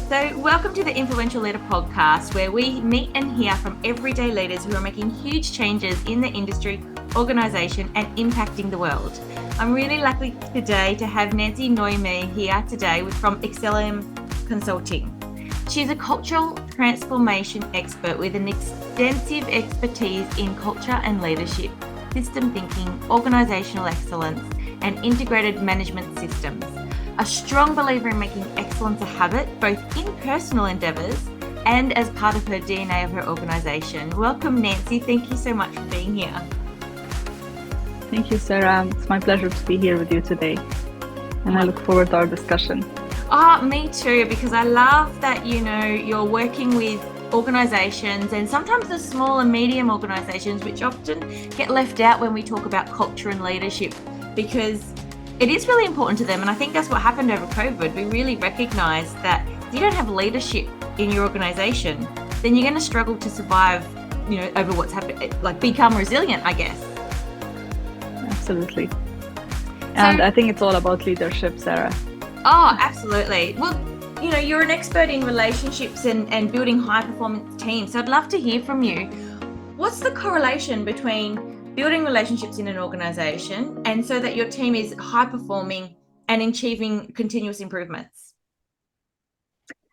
So, welcome to the Influential Leader podcast, where we meet and hear from everyday leaders who are making huge changes in the industry, organisation, and impacting the world. I'm really lucky today to have Nancy Noemi here today from Excellium Consulting. She's a cultural transformation expert with an extensive expertise in culture and leadership, system thinking, organisational excellence, and integrated management systems. A strong believer in making excellence a habit, both in personal endeavours and as part of her DNA of her organisation. Welcome, Nancy. Thank you so much for being here. Thank you, Sarah. It's my pleasure to be here with you today, and I look forward to our discussion. Me too, because I love that, you're working with organisations and sometimes the small and medium organisations, which often get left out when we talk about culture and leadership, because it is really important to them. And I think that's what happened over COVID. We really recognised that if you don't have leadership in your organisation, then you're going to struggle to survive, over what's happened, like become resilient, I guess. Absolutely. And I think it's all about leadership, Sarah. Oh, absolutely. Well, you're an expert in relationships and building high performance teams. So I'd love to hear from you. What's the correlation between building relationships in an organization and so that your team is high performing and achieving continuous improvements?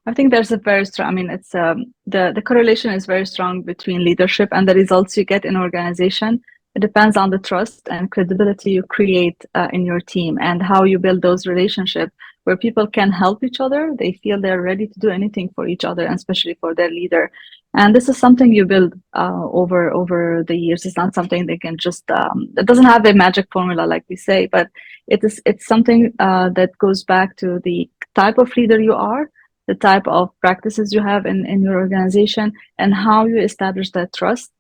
I think there's a very strong, it's the correlation is very strong between leadership and the results you get in an organization. It depends on the trust and credibility you create in your team and how you build those relationships where people can help each other. They feel they're ready to do anything for each other, and especially for their leader. And this is something you build over the years. It's not something they can just, it doesn't have a magic formula like we say, but it's something that goes back to the type of leader you are, the type of practices you have in your organization, and how you establish that trust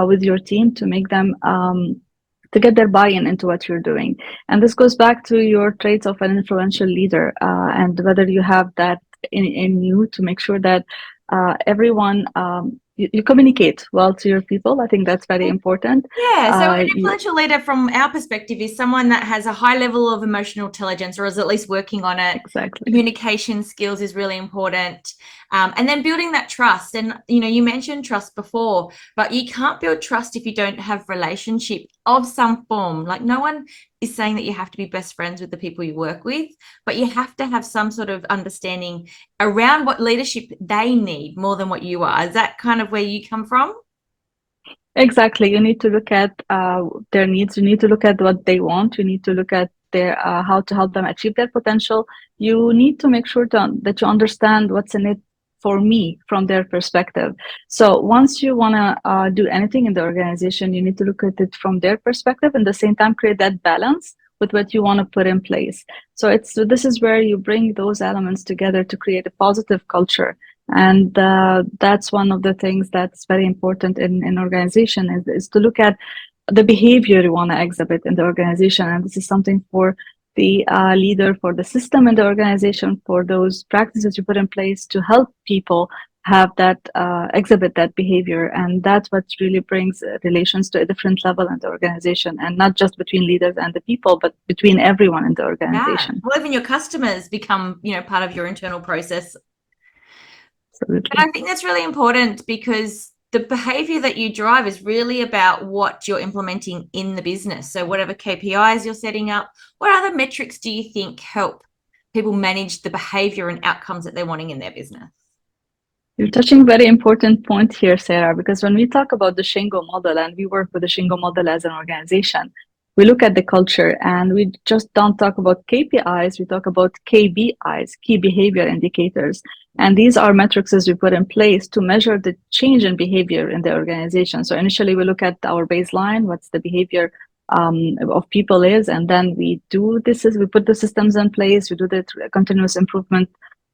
with your team to make them to get their buy-in into what you're doing. And this goes back to your traits of an influential leader and whether you have that in you to make sure that everyone you communicate well to your people. I think that's very important. Yeah, so an influential leader from our perspective is someone that has a high level of emotional intelligence, or is at least working on it. Exactly. Communication skills is really important. And then building that trust. And, you mentioned trust before, but you can't build trust if you don't have relationship of some form. Like, no one is saying that you have to be best friends with the people you work with, but you have to have some sort of understanding around what leadership they need more than what you are. Is that kind of where you come from? Exactly. You need to look at their needs. You need to look at what they want. You need to look at their how to help them achieve their potential. You need to make sure that you understand what's in it for me from their perspective. So once you want to do anything in the organization, you need to look at it from their perspective and at the same time create that balance with what you want to put in place. So this is where you bring those elements together to create a positive culture. And that's one of the things that's very important in organization is to look at the behavior you want to exhibit in the organization. And this is something for the leader, for the system in the organization, for those practices you put in place to help people have that exhibit that behavior. And that's what really brings relations to a different level in the organization, and not just between leaders and the people, but between everyone in the organization. Yeah. Well, even your customers become, part of your internal process. Absolutely. And I think that's really important, because the behavior that you drive is really about what you're implementing in the business. So whatever KPIs you're setting up, what other metrics do you think help people manage the behavior and outcomes that they're wanting in their business? You're touching a very important point here, Sarah, because when we talk about the Shingo model, and we work with the Shingo model as an organization, we look at the culture and we just don't talk about KPIs, we talk about KBIs, key behavior indicators. And these are metrics we put in place to measure the change in behavior in the organization. So initially we look at our baseline, what's the behavior of people is, and then we put the systems in place, we do the continuous improvement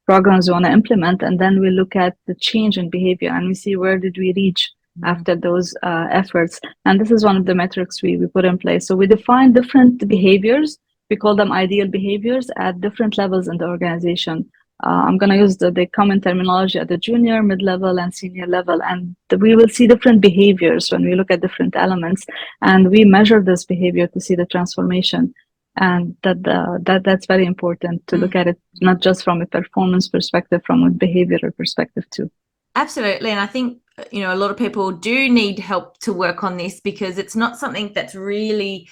programs we want to implement, and then we look at the change in behavior and we see where did we reach after those efforts. And this is one of the metrics we put in place. So we define different behaviors. We call them ideal behaviors at different levels in the organization. I'm going to use the common terminology at the junior, mid-level, and senior level. And we will see different behaviors when we look at different elements. And we measure this behavior to see the transformation. And that's very important to look at it, not just from a performance perspective, from a behavioral perspective too. Absolutely. And I think, a lot of people do need help to work on this because it's not something that's really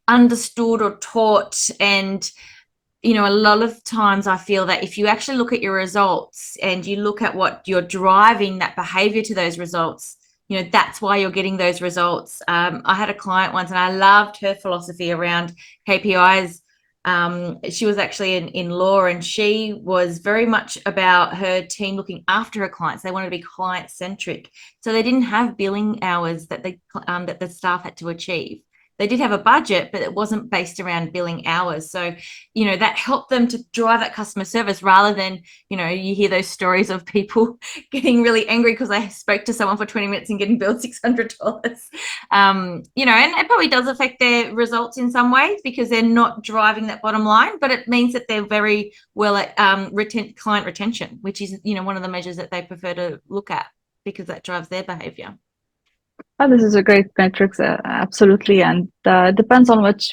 understood or taught. And a lot of times I feel that if you actually look at your results and you look at what you're driving that behavior to those results, that's why you're getting those results. I had a client once and I loved her philosophy around KPIs. She was actually in law, and she was very much about her team looking after her clients. They wanted to be client centric, so they didn't have billing hours that the staff had to achieve. They did have a budget, but it wasn't based around billing hours. So, that helped them to drive that customer service rather than, you hear those stories of people getting really angry because they spoke to someone for 20 minutes and getting billed $600. And it probably does affect their results in some ways because they're not driving that bottom line, but it means that they're very well at client retention, which is, one of the measures that they prefer to look at because that drives their behavior. Oh, this is a great metrics, absolutely, and it depends on what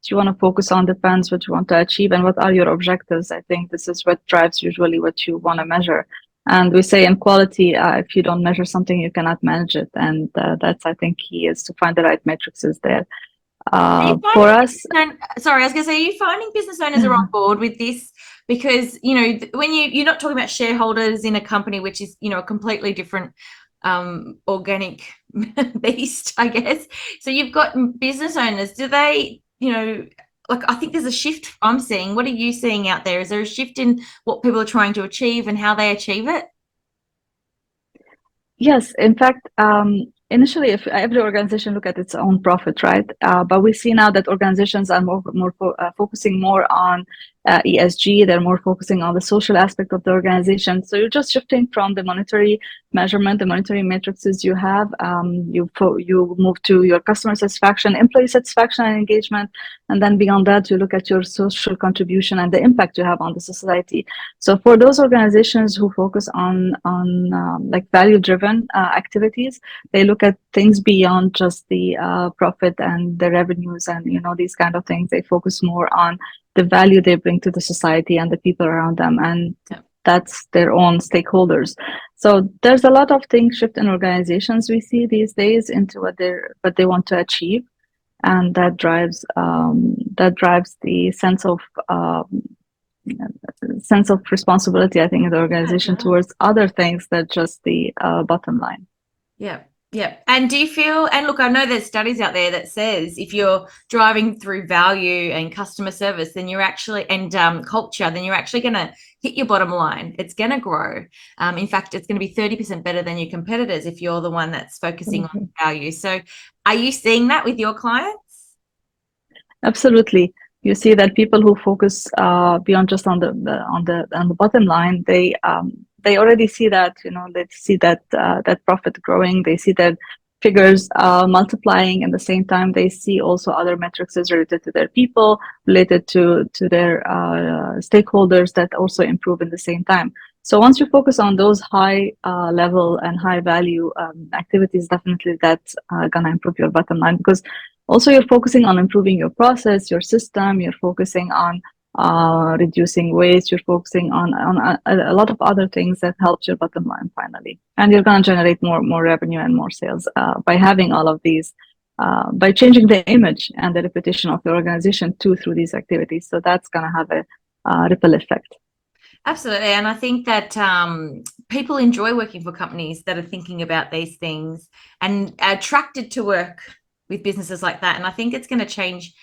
you want to focus on. Depends what you want to achieve and what are your objectives. I think this is what drives usually what you want to measure. And we say in quality, if you don't measure something, you cannot manage it, and that's I think key is to find the right metrics is there. For us, sorry, I was going to say, are you finding business owners are on board with this? Because when you're not talking about shareholders in a company, which is a completely different organic beast, I guess. So you've got business owners. Do they, I think there's a shift I'm seeing. What are you seeing out there? Is there a shift in what people are trying to achieve and how they achieve it? Yes, in fact, initially, if every organization look at its own profit, right? But we see now that organizations are focusing more on ESG. They're more focusing on the social aspect of the organization. So you're just shifting from the monetary measurement, the monetary matrices you have. You move to your customer satisfaction, employee satisfaction, and engagement, and then beyond that, you look at your social contribution and the impact you have on the society. So for those organizations who focus on like value-driven activities, they look at things beyond just the profit and the revenues and these kind of things. They focus more on the value they bring to the society and the people around them, and that's their own stakeholders. So there's a lot of things shift in organizations we see these days into what they want to achieve, and that drives the sense of responsibility, I think, in the organization towards other things than just the bottom line. Yeah. Yeah. And do you feel, and look, I know there's studies out there that says if you're driving through value and customer service, then you're actually, and culture, then you're actually going to hit your bottom line. It's going to grow. In fact, it's going to be 30% better than your competitors if you're the one that's focusing on value. So are you seeing that with your clients? Absolutely. You see that people who focus beyond just on the bottom line, they already see that, they see that that profit growing. They see that figures multiplying. At the same time, they see also other metrics related to their people, related to their stakeholders that also improve in the same time. So once you focus on those high level and high value activities, definitely that's gonna improve your bottom line, because also you're focusing on improving your process, your system. You're focusing on reducing waste. You're focusing on a lot of other things that helps your bottom line finally, and you're going to generate more revenue and more sales by having all of these, by changing the image and the reputation of the organization too through these activities. So that's going to have a ripple effect. Absolutely. And I think that people enjoy working for companies that are thinking about these things and are attracted to work with businesses like that. And I think it's going to change.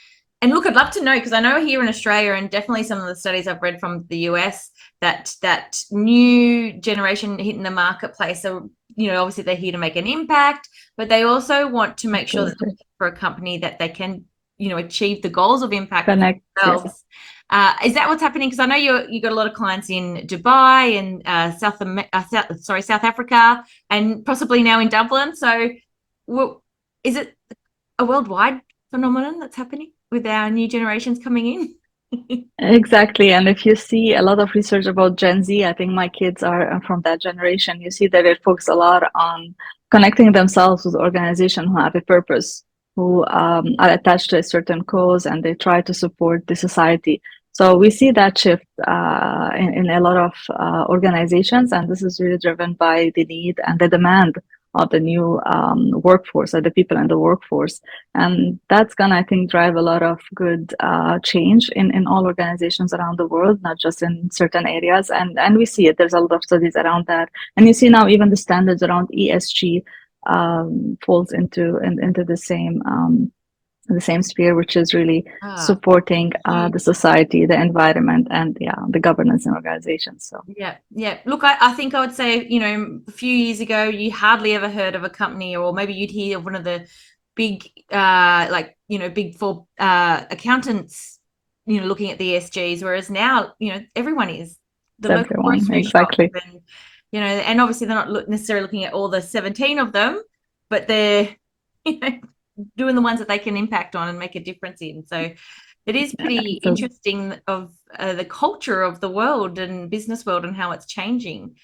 And look, I'd love to know, because I know here in Australia, and definitely some of the studies I've read from the US, that new generation hitting the marketplace are, obviously they're here to make an impact, but they also want to make sure that they're looking for a company that they can, achieve the goals of impact themselves. Yes. Is that what's happening? Because I know you got a lot of clients in Dubai and South Africa, and possibly now in Dublin. So, is it a worldwide phenomenon that's happening with our new generations coming in? Exactly. And if you see a lot of research about Gen Z, I think my kids are from that generation. You see that it focuses a lot on connecting themselves with organizations who have a purpose, who are attached to a certain cause and they try to support the society. So we see that shift in a lot of organizations, and this is really driven by the need and the demand of the new workforce, or the people in the workforce. And that's gonna, I think, drive a lot of good change in all organizations around the world, not just in certain areas. And we see it. There's a lot of studies around that, and you see now even the standards around ESG falls into the same sphere, which is really Ah, supporting huge. the society, the environment, and the governance in organizations. So Yeah, yeah. Look, I think I would say, a few years ago, you hardly ever heard of a company, or maybe you'd hear of one of the big, big four accountants, looking at the ESGs, whereas now, everyone is the it's local everyone, grocery shop, exactly. and and obviously they're not necessarily looking at all the 17 of them, but they're, you know, doing the ones that they can impact on and make a difference in. So it is pretty So interesting of the culture of the world and business world and how it's changing,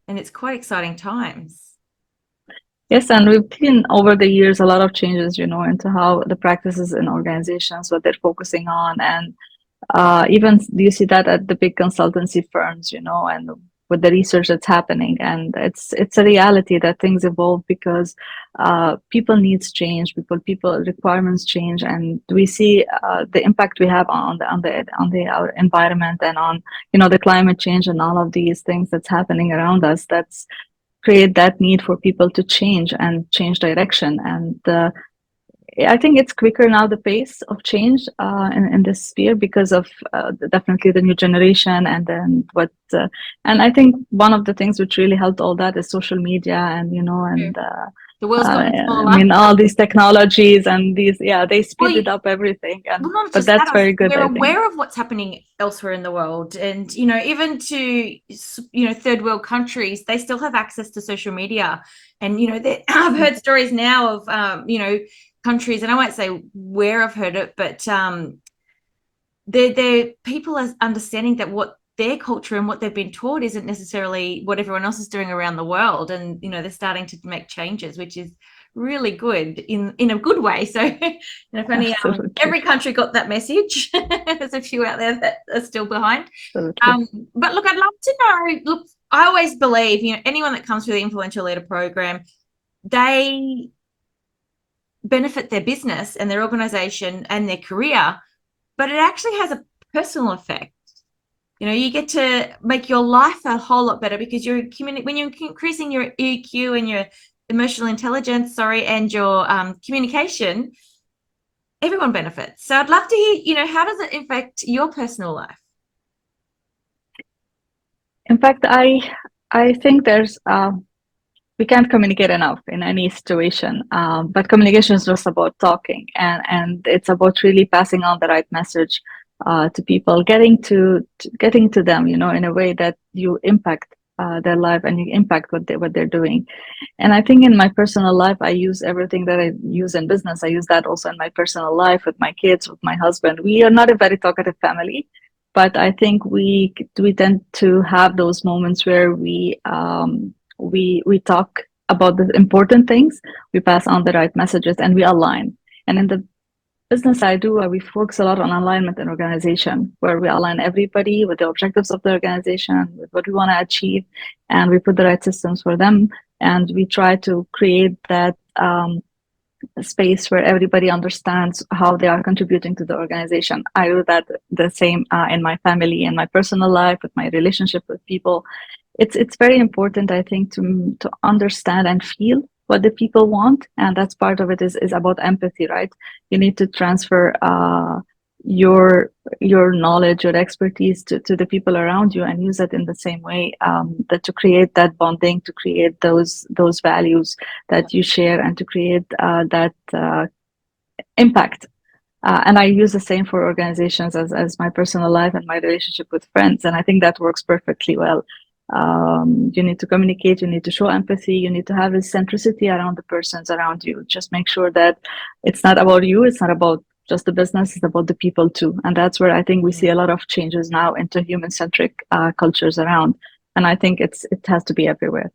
and it's quite exciting times. yes, and we've seen over the years a lot of changes, into how the practices in organizations, what they're focusing on, and even do you see that at the big consultancy firms, and with the research that's happening, and it's a reality that things evolve because people needs change, people requirements change, and we see the impact we have on the our environment, and on the climate change and all of these things that's happening around us. That's create that need for people to change and change direction. And I think it's quicker now, the pace of change in this sphere, because of definitely the new generation, and then and I think one of the things which really helped all that is social media, and Yeah. and The world's gotten I smaller. mean, all these technologies and these, yeah, they Well, speeded up everything, well, and not but just that's that, very good, we're I think. aware of what's happening elsewhere in the world. And, even to, third world countries, they still have access to social media. And, I've heard stories now of, countries, and I won't say where I've heard it, but they're people are understanding that what their culture and what they've been taught isn't necessarily what everyone else is doing around the world, and they're starting to make changes, which is really good in a good way. So if only Absolutely, every country got that message. There's a few out there that are still behind. absolutely. But look, I'd love to know. Look, I always believe anyone that comes through the Influential Leader program, they benefit their business and their organization and their career, but it actually has a personal effect. You get to make your life a whole lot better, because when you're increasing your EQ and your emotional intelligence, and your communication, everyone benefits. So I'd love to hear, how does it affect your personal life? In fact, I think there's we can't communicate enough in any situation. But communication is just about talking, and it's about really passing on the right message to people, getting to them, in a way that you impact their life, and you impact what they're doing. And I think in my personal life, I use everything that I use in business. I use that also in my personal life with my kids, with my husband. We are not a very talkative family, but I think we tend to have those moments where we talk about the important things, we pass on the right messages, and we align. And in the business I do, we focus a lot on alignment and organization, where we align everybody with the objectives of the organization, with what we want to achieve, and we put the right systems for them. And we try to create that space where everybody understands how they are contributing to the organization. I do that the same in my family and my personal life, with my relationship with people. It's very important, I think, to understand and feel what the people want, and that's part of it is about empathy, right? You need to transfer your knowledge, your expertise to the people around you, and use it in the same way, that to create that bonding, to create those values that you share, and to create that impact. And I use the same for organizations as my personal life and my relationship with friends. And I think that works perfectly well. You need to communicate, you need to show empathy, you need to have a centricity around the persons around you. Just make sure that it's not about you, it's not about just the business, it's about the people too. And that's where I think we see a lot of changes now into human-centric cultures around. And I think it has to be everywhere.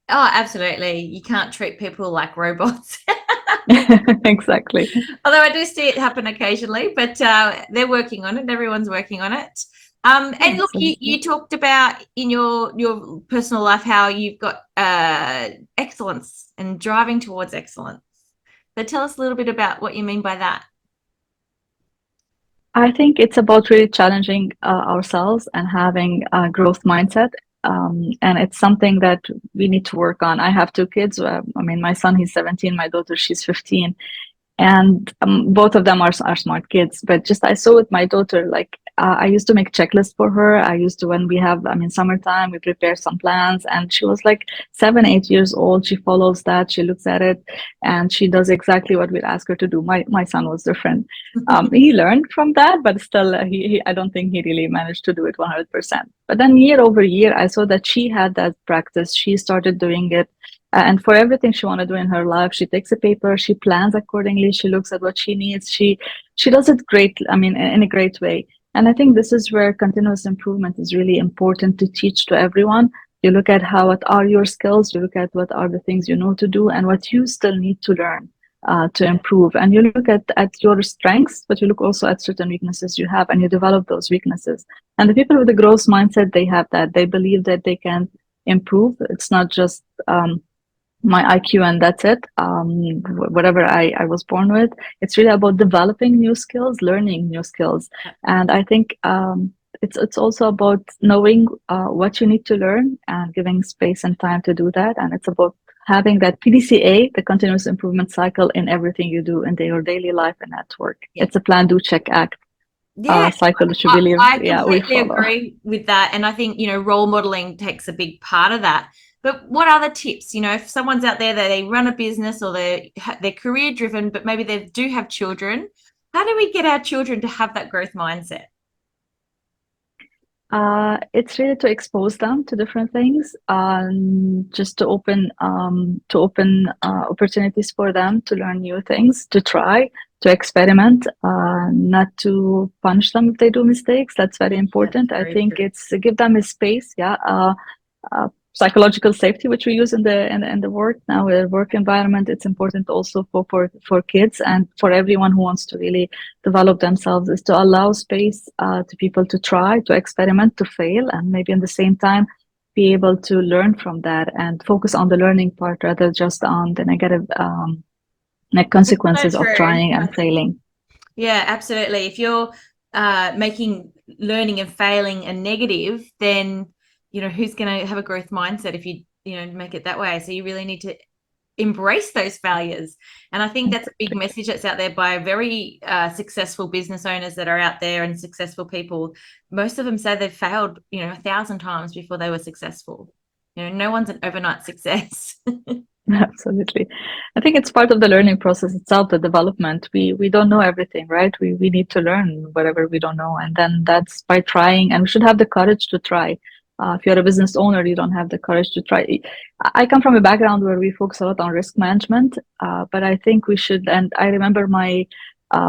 Oh, absolutely. You can't treat people like robots. Exactly. Although I do see it happen occasionally, but they're working on it. Everyone's working on it. And look, you Absolutely. talked about in your personal life how you've got excellence and driving towards excellence. So tell us a little bit about what you mean by that. I think it's about really challenging ourselves and having a growth mindset. And it's something that we need to work on. I have two kids. I mean, my son, he's 17, my daughter, she's 15. And both of them are smart kids, but just I saw with my daughter, like I used to make checklists for her. I used to, when we have, I mean, summertime, we prepare some plans, and she was like 7 8 years old. She follows that, she looks at it, and she does exactly what we ask her to do. My son was different. He learned from that, but still I don't think he really managed to do it 100%. But then year over year I saw that she had that practice. She started doing it, and for everything she want to do in her life, she takes a paper, she plans accordingly, she looks at what she needs, she does it great, I mean, in a great way. And I think this is where continuous improvement is really important to teach to everyone. You look at how, what are your skills, you look at what are the things you know to do and what you still need to learn to improve. And you look at your strengths, but you look also at certain weaknesses you have, and you develop those weaknesses. And the people with the growth mindset, they have that. They believe that they can improve. It's not just my IQ and that's it. Whatever I was born with. It's really about developing new skills, learning new skills. And I think it's also about knowing what you need to learn and giving space and time to do that. And it's about having that PDCA, the continuous improvement cycle, in everything you do in your daily life and at work. Yeah. It's a plan, do, check, act Yeah, cycle that you believe, I yeah, we completely follow. agree with that. And I think, role modeling takes a big part of that. But what other tips? If someone's out there that they run a business or they're career driven, but maybe they do have children, how do we get our children to have that growth mindset? It's really to expose them to different things, just to open opportunities for them to learn new things, to try, to experiment, not to punish them if they do mistakes. That's very That's important. I very think true. it's give them a space, yeah. Psychological safety, which we use in the work now, work environment. It's important also for kids and for everyone who wants to really develop themselves, is to allow space to people to try, to experiment, to fail, and maybe in the same time be able to learn from that and focus on the learning part rather just on the negative like So consequences of true. trying and failing. Yeah, absolutely. If you're making learning and failing a negative, then who's going to have a growth mindset if you make it that way? So you really need to embrace those failures. And I think that's a big Exactly. message that's out there by very successful business owners that are out there and successful people. Most of them say they've failed 1,000 times before they were successful. No one's an overnight success. Absolutely. I think it's part of the learning process itself, the development. We don't know everything, right? We need to learn whatever we don't know. And then that's by trying, and we should have the courage to try. If you're a business owner, you don't have the courage to try. I come from a background where we focus a lot on risk management, but I think we should. And I remember my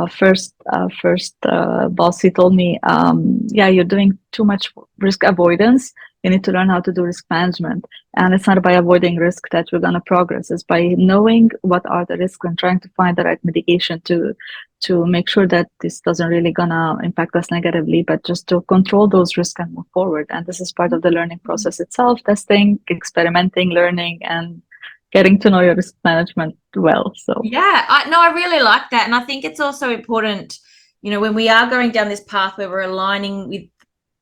first boss, he told me, yeah, you're doing too much risk avoidance. You need to learn how to do risk management. And it's not by avoiding risk that we're going to progress. It's by knowing what are the risks and trying to find the right mitigation to make sure that this doesn't really gonna impact us negatively, but just to control those risks and move forward. And this is part of the learning process itself, testing, experimenting, learning, and getting to know your risk management well. So Yeah, I really like that. And I think it's also important, when we are going down this path where we're aligning with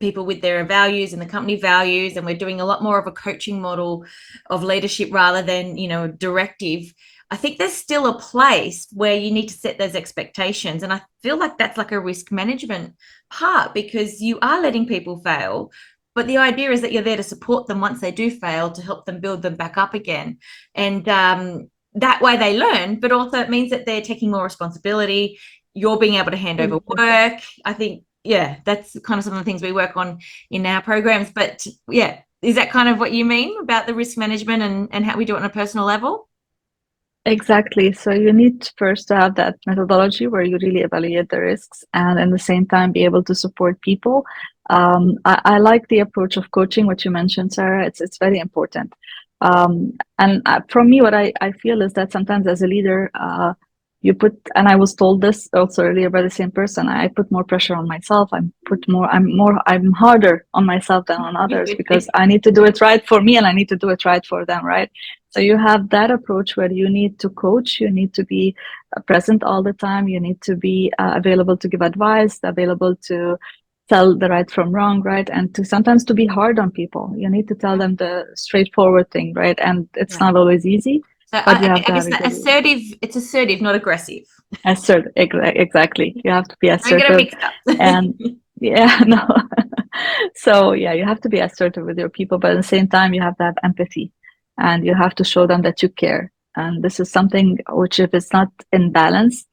people with their values and the company values, and we're doing a lot more of a coaching model of leadership rather than, directive. I think there's still a place where you need to set those expectations. And I feel like that's like a risk management part, because you are letting people fail. But the idea is that you're there to support them once they do fail, to help them build them back up again. And that way they learn, but also it means that they're taking more responsibility. You're being able to hand over exactly. work. I think, yeah, that's kind of some of the things we work on in our programs. But yeah, is that kind of what you mean about the risk management and how we do it on a personal level? Exactly. So you need first to have that methodology where you really evaluate the risks and at the same time be able to support people. I like the approach of coaching, what you mentioned, Sarah. It's very important. And from me, what I feel is that sometimes as a leader, you put, and I was told this also earlier by the same person, I put more pressure on myself. I'm harder on myself than on others because I need to do it right for me and I need to do it right for them, right? So you have that approach where you need to coach, you need to be present all the time, you need to be available to give advice, available to tell the right from wrong, right? And to sometimes to be hard on people. You need to tell them the straightforward thing, right? And it's not always easy, So but you have I to have guess a the good assertive, it's assertive, not aggressive. assertive. Exactly. You have to be Don't get it assertive, mixed up. and yeah, no. So yeah, you have to be assertive with your people, but at the same time, you have to have empathy, and you have to show them that you care. And this is something which, if it's not in balance,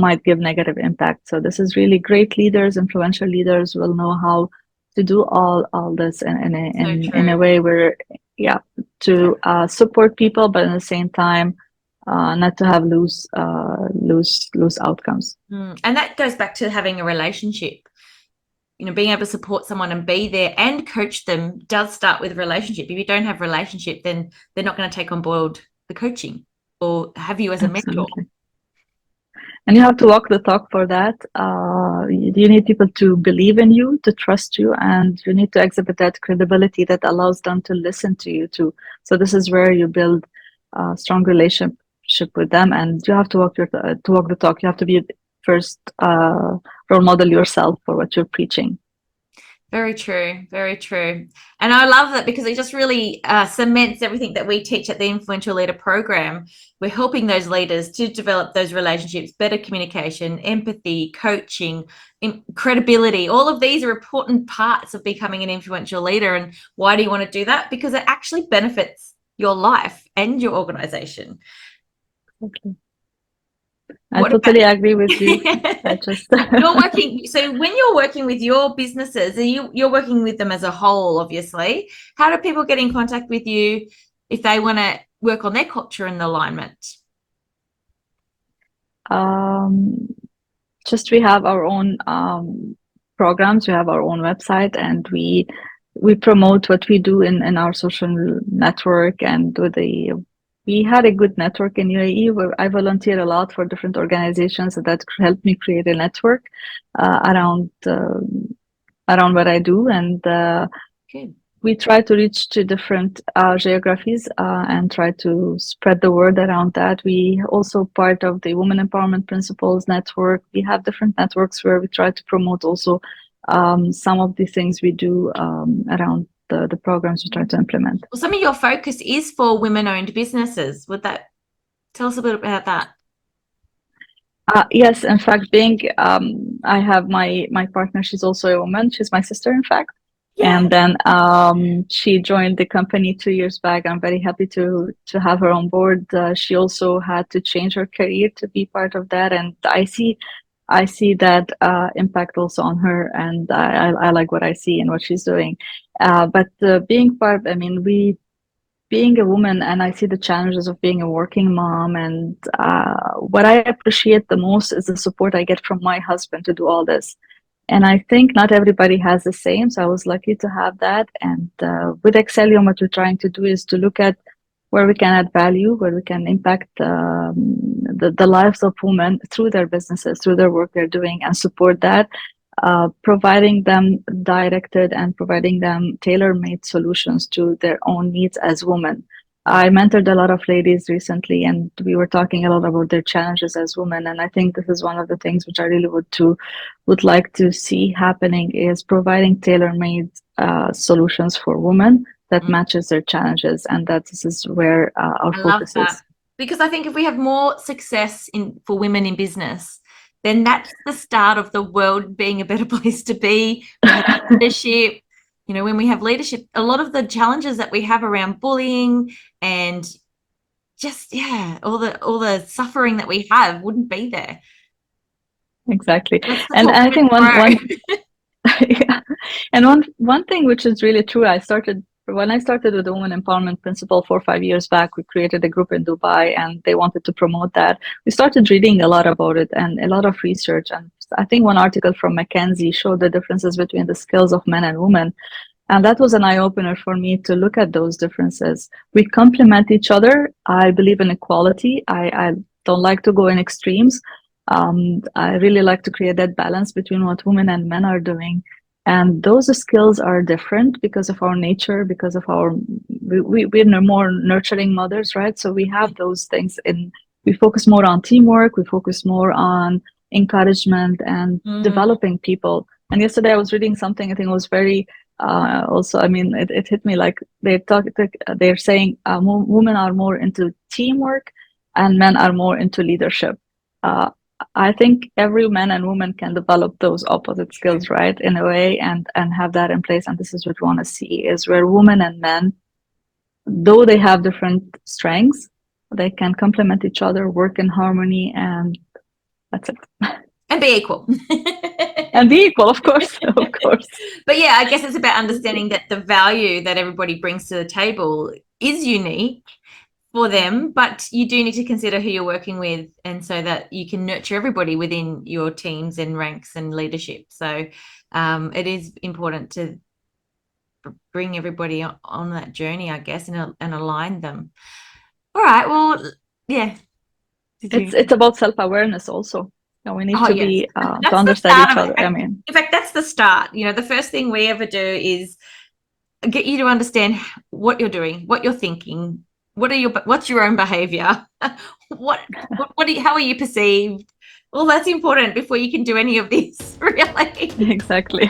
might give negative impact. So this is really great leaders, influential leaders will know how to do all this So in a true. way where, yeah, Yeah. to support people, but at the same time, not to have lose outcomes. And that goes back to having a relationship. You know, being able to support someone and be there and coach them does start with relationship. If you don't have relationship, then they're not going to take on board the coaching or have you as a mentor. Absolutely. And you have to walk the talk for that. You need people to believe in you, to trust you, and you need to exhibit that credibility that allows them to listen to you too. So this is where you build a strong relationship with them, and you have to walk the talk. You have to be first role model yourself for what you're preaching. Very true. Very true. And I love that because it just really cements everything that we teach at the Influential Leader program. We're helping those leaders to develop those relationships, better communication, empathy, coaching, credibility. All of these are important parts of becoming an influential leader. And why do you want to do that? Because it actually benefits your life and your organization. Okay. I What totally about agree with you. I just you're working, so when you're working with your businesses, you're working with them as a whole, obviously. How do people get in contact with you if they want to work on their culture and alignment? um, just we have our own programs, we have our own website, and we promote what we do in our social network. And we had a good network in UAE where I volunteer a lot for different organizations, and that helped me create a network around what I do. And Good. we try to reach to different geographies and try to spread the word around that. We also part of the Women Empowerment Principles Network. We have different networks where we try to promote also some of the things we do around the programs we try to implement. Well, some of your focus is for women-owned businesses. Would that tell us a bit about that? Yes, in fact, I have my partner. She's also a woman. She's my sister, in fact. Yeah. And then she joined the company 2 years back. I'm very happy to have her on board. She also had to change her career to be part of that, and I see that impact also on her, and I like what I see and what she's doing. But being part, I mean, we being a woman, and I see the challenges of being a working mom. And what I appreciate the most is the support I get from my husband to do all this. And I think not everybody has the same. So I was lucky to have that. And with Excellium, what we're trying to do is to look at where we can add value, where we can impact the lives of women through their businesses, through their work they're doing, and support that, providing them directed and providing them tailor-made solutions to their own needs as women. I mentored a lot of ladies recently, and we were talking a lot about their challenges as women. And I think this is one of the things which I really would like to see happening is providing tailor-made solutions for women that matches their challenges, and that this is where our I love focus that is. because I think if we have more success for women in business, then that's the start of the world being a better place to be. We have leadership. You know, when we have leadership, a lot of the challenges that we have around bullying and just all the suffering that we have wouldn't be there. Exactly. That's the And talk I think one tomorrow. yeah. And one thing which is really true, when I started with the Women Empowerment Principle 4 or 5 years back, we created a group in Dubai, and they wanted to promote that. We started reading a lot about it and a lot of research. And I think one article from McKinsey showed the differences between the skills of men and women. And that was an eye opener for me to look at those differences. We complement each other. I believe in equality. I don't like to go in extremes. I really like to create that balance between what women and men are doing. And those skills are different because of our nature, because of our, we're more nurturing mothers, right? So we have those things in, we focus more on teamwork, we focus more on encouragement and developing people. And yesterday I was reading something, I think it was very, also, I mean, it hit me like they're saying women are more into teamwork and men are more into leadership. I think every man and woman can develop those opposite skills, right, in a way, and have that in place. And this is what we want to see, is where women and men, though they have different strengths, they can complement each other, work in harmony, and that's it. And be equal. And be equal, of course, of course. But yeah, I guess it's about understanding that the value that everybody brings to the table is unique for them, but you do need to consider who you're working with, and so that you can nurture everybody within your teams and ranks and leadership. So it is important to bring everybody on that journey, I guess, and align them. All right, well, yeah. It's about self-awareness also. We need to be to understand each other. I mean, in fact, that's the start. The first thing we ever do is get you to understand what you're doing, what you're thinking, what's your own behavior, how are you perceived. Well, that's important before you can do any of this, really. Exactly.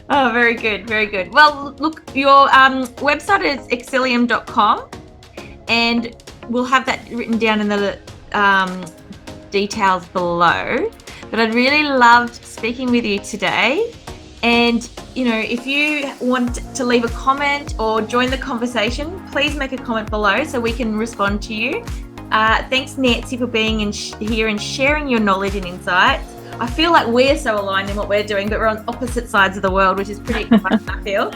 Oh, very good, very good. Well, look, your website is excellium.com, and we'll have that written down in the details below. But I'd really loved speaking with you today. And, if you want to leave a comment or join the conversation, please make a comment below so we can respond to you. Thanks, Nancy, for being here and sharing your knowledge and insights. I feel like we're so aligned in what we're doing, but we're on opposite sides of the world, which is pretty exciting, I feel.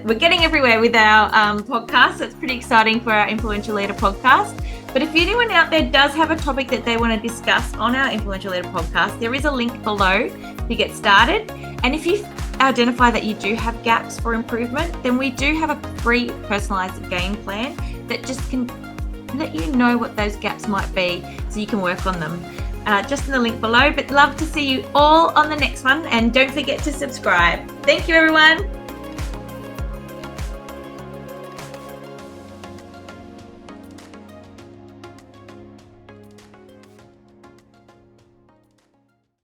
We're getting everywhere with our podcast. So it's pretty exciting for our Influential Leader podcast. But if anyone out there does have a topic that they want to discuss on our Influential Leader podcast, there is a link below to get started. And if you identify that you do have gaps for improvement, then we do have a free personalized game plan that just can let you know what those gaps might be so you can work on them. Just in the link below. But love to see you all on the next one, and don't forget to subscribe. Thank you, everyone.